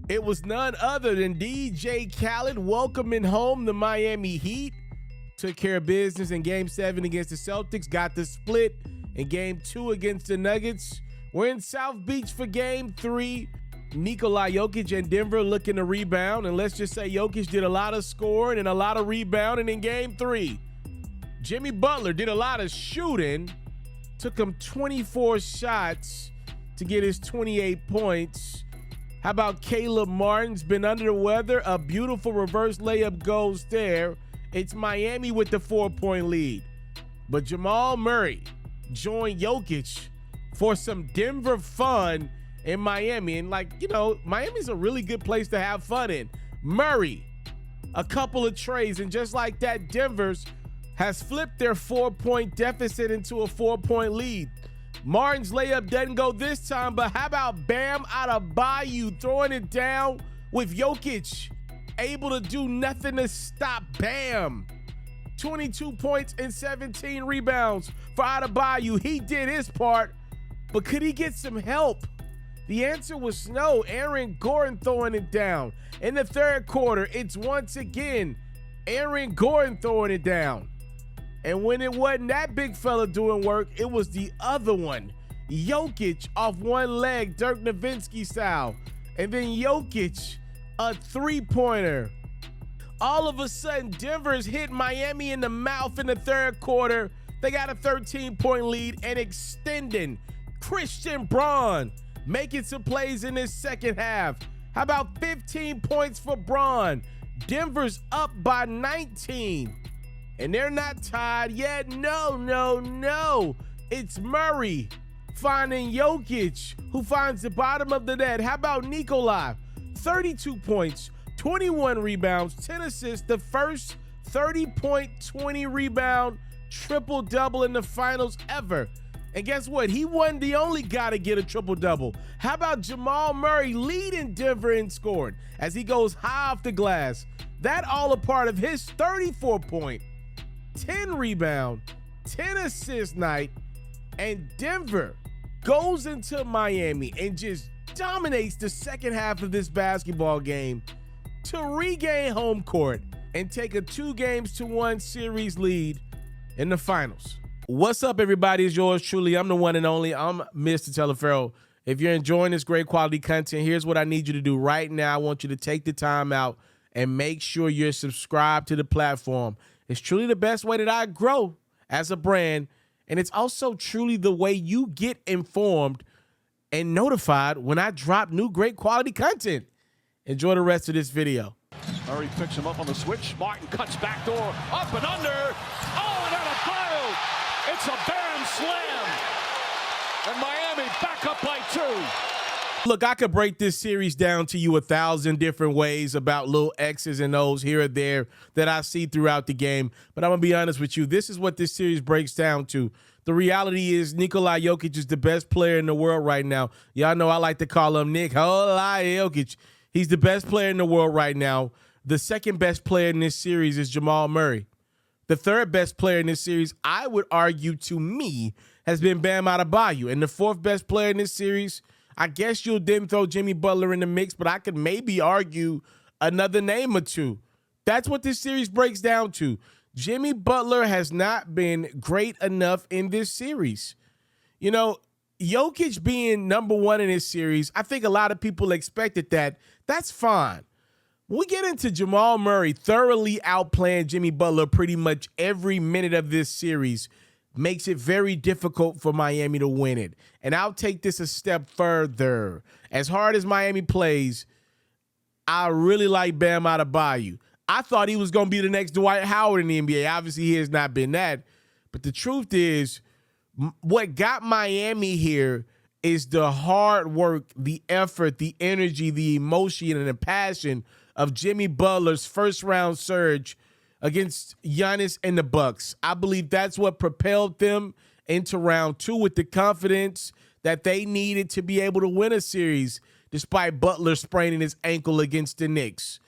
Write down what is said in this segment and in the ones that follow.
It was none other than DJ Khaled welcoming home the Miami Heat. Took care of business in Game 7 against the Celtics, got the split in Game 2 against the Nuggets. We're in South Beach for Game 3. Nikola Jokic and Denver looking to rebound, and let's just say Jokic did a lot of scoring and a lot of rebounding in Game 3. Jimmy Butler did a lot of shooting, took him 24 shots to get his 28 points. How about Caleb Martin's been under the weather? A beautiful reverse layup goes there. It's Miami with the 4-point lead. But Jamal Murray joined Jokic for some Denver fun in Miami. And Miami's a really good place to have fun in. Murray, a couple of trays, and just like that, Denver's has flipped their 4-point deficit into a 4-point lead. Martin's layup doesn't go this time, but how about Bam Adebayo throwing it down with Jokic able to do nothing to stop Bam? 22 points and 17 rebounds for Adebayo. He did his part, but could he get some help? The answer was no. Aaron Gordon throwing it down. In the third quarter, it's once again Aaron Gordon throwing it down. And when it wasn't that big fella doing work, it was the other one. Jokic off one leg, Dirk Nowitzki style. And then Jokic, a three-pointer. All of a sudden, Denver's hit Miami in the mouth in the third quarter. They got a 13-point lead and extending. Christian Braun making some plays in this second half. How about 15 points for Braun? Denver's up by 19. And they're not tied yet. No. It's Murray finding Jokic, who finds the bottom of the net. How about Nikola? 32 points, 21 rebounds, 10 assists. The first 30-point, 20-rebound triple-double in the finals ever. And guess what? He wasn't the only guy to get a triple-double. How about Jamal Murray leading Denver in scoring as he goes high off the glass? That all a part of his 34-point, 10 rebound, 10 assist night, and Denver goes into Miami and just dominates the second half of this basketball game to regain home court and take a 2-1 series lead in the finals. What's up, everybody? It's yours truly. I'm the one and only. I'm Mr. Teleferro. If you're enjoying this great quality content, here's what I need you to do right now. I want you to take the time out and make sure you're subscribed to the platform. It's truly the best way that I grow as a brand, and it's also truly the way you get informed and notified when I drop new great quality content. Enjoy the rest of this video. Murray picks him up on the switch. Martin cuts back door, up and under. Oh, and Adebayo! It's a Bam slam. And Miami back up by 2. Look, I could break this series down to you 1,000 different ways about little X's and O's here or there that I see throughout the game. But I'm going to be honest with you. This is what this series breaks down to. The reality is Nikola Jokic is the best player in the world right now. Y'all know I like to call him Nikola Jokic. He's the best player in the world right now. The second best player in this series is Jamal Murray. The third best player in this series, I would argue to me, has been Bam Adebayo. And the fourth best player in this series, I guess you'll then throw Jimmy Butler in the mix, but I could maybe argue another name or two. That's what this series breaks down to. Jimmy Butler has not been great enough in this series. You know, Jokic being number one in this series, I think a lot of people expected that. That's fine. When we get into Jamal Murray thoroughly outplaying Jimmy Butler pretty much every minute of this series, makes it very difficult for Miami to win it. And I'll take this a step further. As hard as Miami plays, I really like Bam Adebayo. I thought he was going to be the next Dwight Howard in the NBA. Obviously, he has not been that. But the truth is, what got Miami here is the hard work, the effort, the energy, the emotion, and the passion of Jimmy Butler's first-round surge against Giannis and the Bucks. I believe that's what propelled them into round 2 with the confidence that they needed to be able to win a series despite Butler spraining his ankle against the Knicks.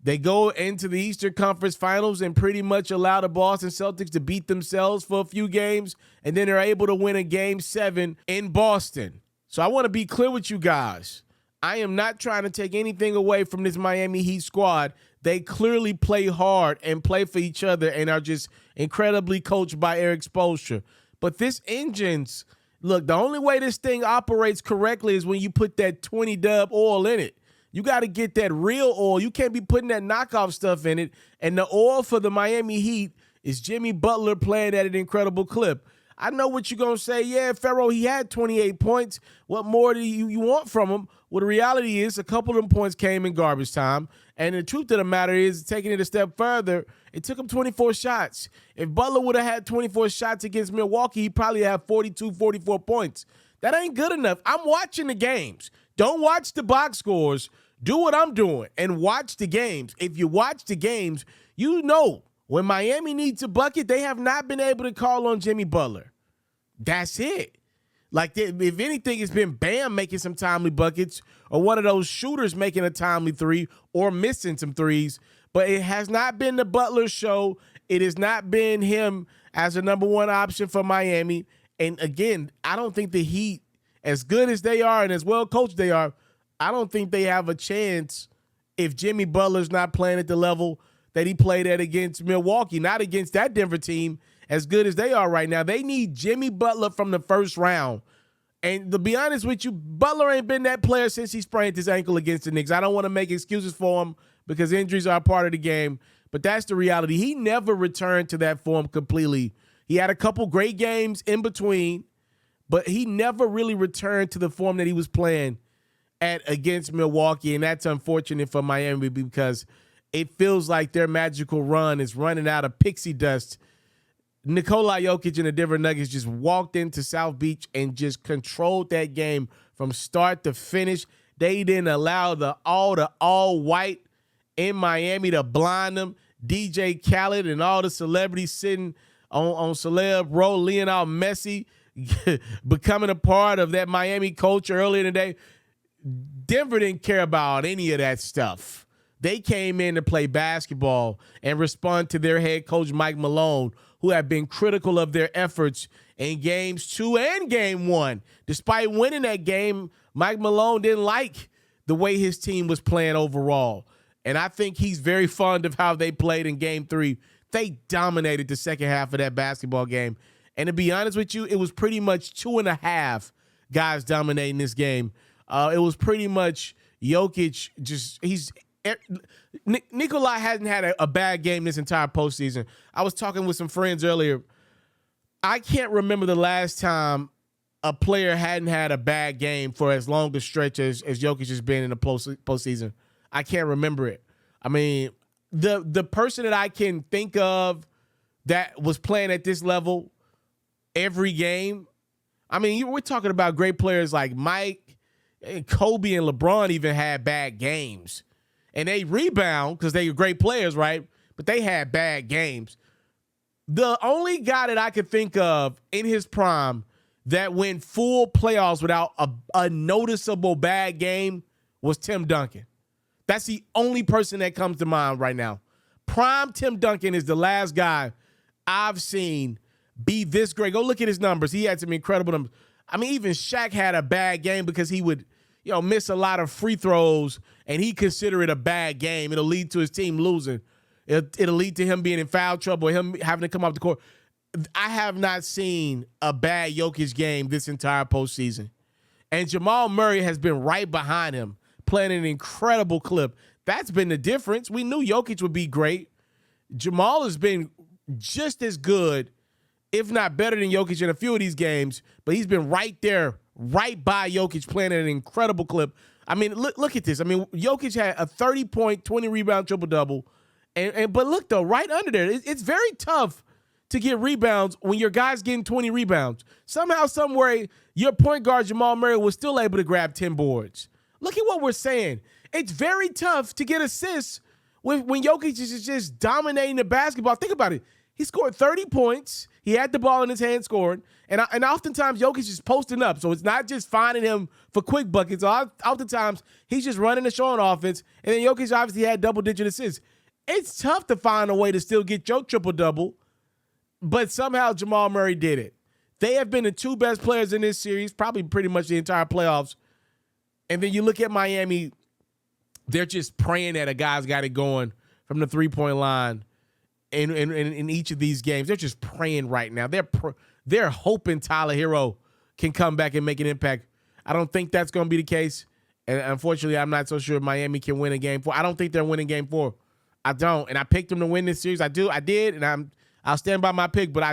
They go into the Eastern Conference Finals and pretty much allow the Boston Celtics to beat themselves for a few games, and then they're able to win a Game 7 in Boston. So I want to be clear with you guys. I am not trying to take anything away from this Miami Heat squad. They clearly play hard and play for each other and are just incredibly coached by Eric Spoelstra. But this engine's, look, the only way this thing operates correctly is when you put that 20 dub oil in it. You got to get that real oil. You can't be putting that knockoff stuff in it. And the oil for the Miami Heat is Jimmy Butler playing at an incredible clip. I know what you're going to say. Yeah, Pharaoh, he had 28 points. What more do you want from him? Well, the reality is a couple of them points came in garbage time. And the truth of the matter is, taking it a step further, it took him 24 shots. If Butler would have had 24 shots against Milwaukee, he'd probably have 42, 44 points. That ain't good enough. I'm watching the games. Don't watch the box scores. Do what I'm doing and watch the games. If you watch the games, you know when Miami needs a bucket, they have not been able to call on Jimmy Butler. That's it. Like, if anything, it's been Bam making some timely buckets or one of those shooters making a timely three or missing some threes. But it has not been the Butler show. It has not been him as a number one option for Miami. And, again, I don't think the Heat, as good as they are and as well coached they are, I don't think they have a chance if Jimmy Butler's not playing at the level that he played at against Milwaukee, not against that Denver team as good as they are right now. They need Jimmy Butler from the first round. And to be honest with you, Butler ain't been that player since he sprained his ankle against the Knicks. I don't want to make excuses for him because injuries are a part of the game, but that's the reality. He never returned to that form completely. He had a couple great games in between, but he never really returned to the form that he was playing at against Milwaukee, and that's unfortunate for Miami because it feels like their magical run is running out of pixie dust. Nikola Jokic and the Denver Nuggets just walked into South Beach and just controlled that game from start to finish. They didn't allow the all white in Miami to blind them. DJ Khaled and all the celebrities sitting on Celeb Row, Lionel Messi becoming a part of that Miami culture earlier today. Denver didn't care about any of that stuff. They came in to play basketball and respond to their head coach, Mike Malone, who have been critical of their efforts in games 2 and game 1. Despite winning that game, Mike Malone didn't like the way his team was playing overall. And I think he's very fond of how they played in game 3. They dominated the second half of that basketball game. And to be honest with you, it was pretty much 2.5 guys dominating this game. It was pretty much Jokic Nikola hasn't had a bad game this entire postseason. I was talking with some friends earlier. I can't remember the last time a player hadn't had a bad game for as long a stretch as Jokic has been in the postseason. I can't remember it. I mean, the person that I can think of that was playing at this level every game, I mean, we're talking about great players like Mike, and Kobe and LeBron even had bad games. And they rebound because they are great players, right? But they had bad games. The only guy that I could think of in his prime that went full playoffs without a noticeable bad game was Tim Duncan. That's the only person that comes to mind right now. Prime Tim Duncan is the last guy I've seen be this great. Go look at his numbers. He had some incredible numbers. I mean, even Shaq had a bad game because he would, miss a lot of free throws, and he considered it a bad game. It'll lead to his team losing. It'll lead to him being in foul trouble, him having to come off the court. I have not seen a bad Jokic game this entire postseason. And Jamal Murray has been right behind him, playing an incredible clip. That's been the difference. We knew Jokic would be great. Jamal has been just as good, if not better than Jokic in a few of these games, but he's been right there, right by Jokic, playing at an incredible clip. I mean, look at this. I mean, Jokic had a 30-point, 20-rebound triple-double. But look, though, right under there, it's very tough to get rebounds when your guy's getting 20 rebounds. Somehow, somewhere, your point guard, Jamal Murray, was still able to grab 10 boards. Look at what we're saying. It's very tough to get assists when Jokic is just dominating the basketball. Think about it. He scored 30 points. He had the ball in his hand scoring. And oftentimes, Jokic is posting up. So it's not just finding him for quick buckets. Oftentimes, he's just running the show on offense. And then Jokic obviously had double-digit assists. It's tough to find a way to still get your triple-double. But somehow, Jamal Murray did it. They have been the two best players in this series, probably pretty much the entire playoffs. And then you look at Miami, they're just praying that a guy's got it going from the three-point line in each of these games. They're just praying right now. They're hoping Tyler Hero can come back and make an impact. I don't think that's going to be the case. And unfortunately, I'm not so sure Miami can win a game 4. I don't think they're winning game 4. I don't. And I picked them to win this series. I did, and I'll stand by my pick, but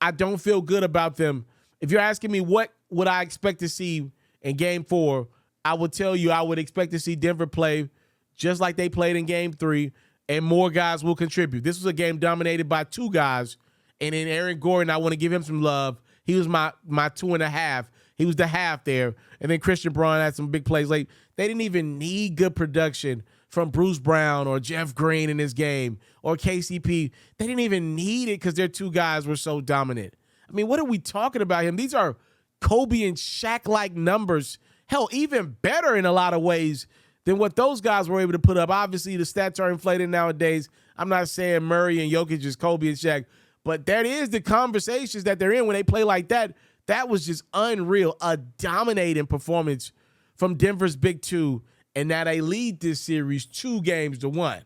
I don't feel good about them. If you're asking me what would I expect to see in game 4, I would tell you I would expect to see Denver play just like they played in game 3, and more guys will contribute. This was a game dominated by 2 guys, and in Aaron Gordon, I want to give him some love. He was my 2.5. He was the half there. And then Christian Braun had some big plays late. They didn't even need good production from Bruce Brown or Jeff Green in this game or KCP. They didn't even need it because their 2 guys were so dominant. I mean, what are we talking about him? These are Kobe and Shaq-like numbers. Hell, even better in a lot of ways than what those guys were able to put up. Obviously, the stats are inflated nowadays. I'm not saying Murray and Jokic is Kobe and Shaq, but that is the conversations that they're in when they play like that. That was just unreal. A dominating performance from Denver's Big 2, and now they lead this series 2-1.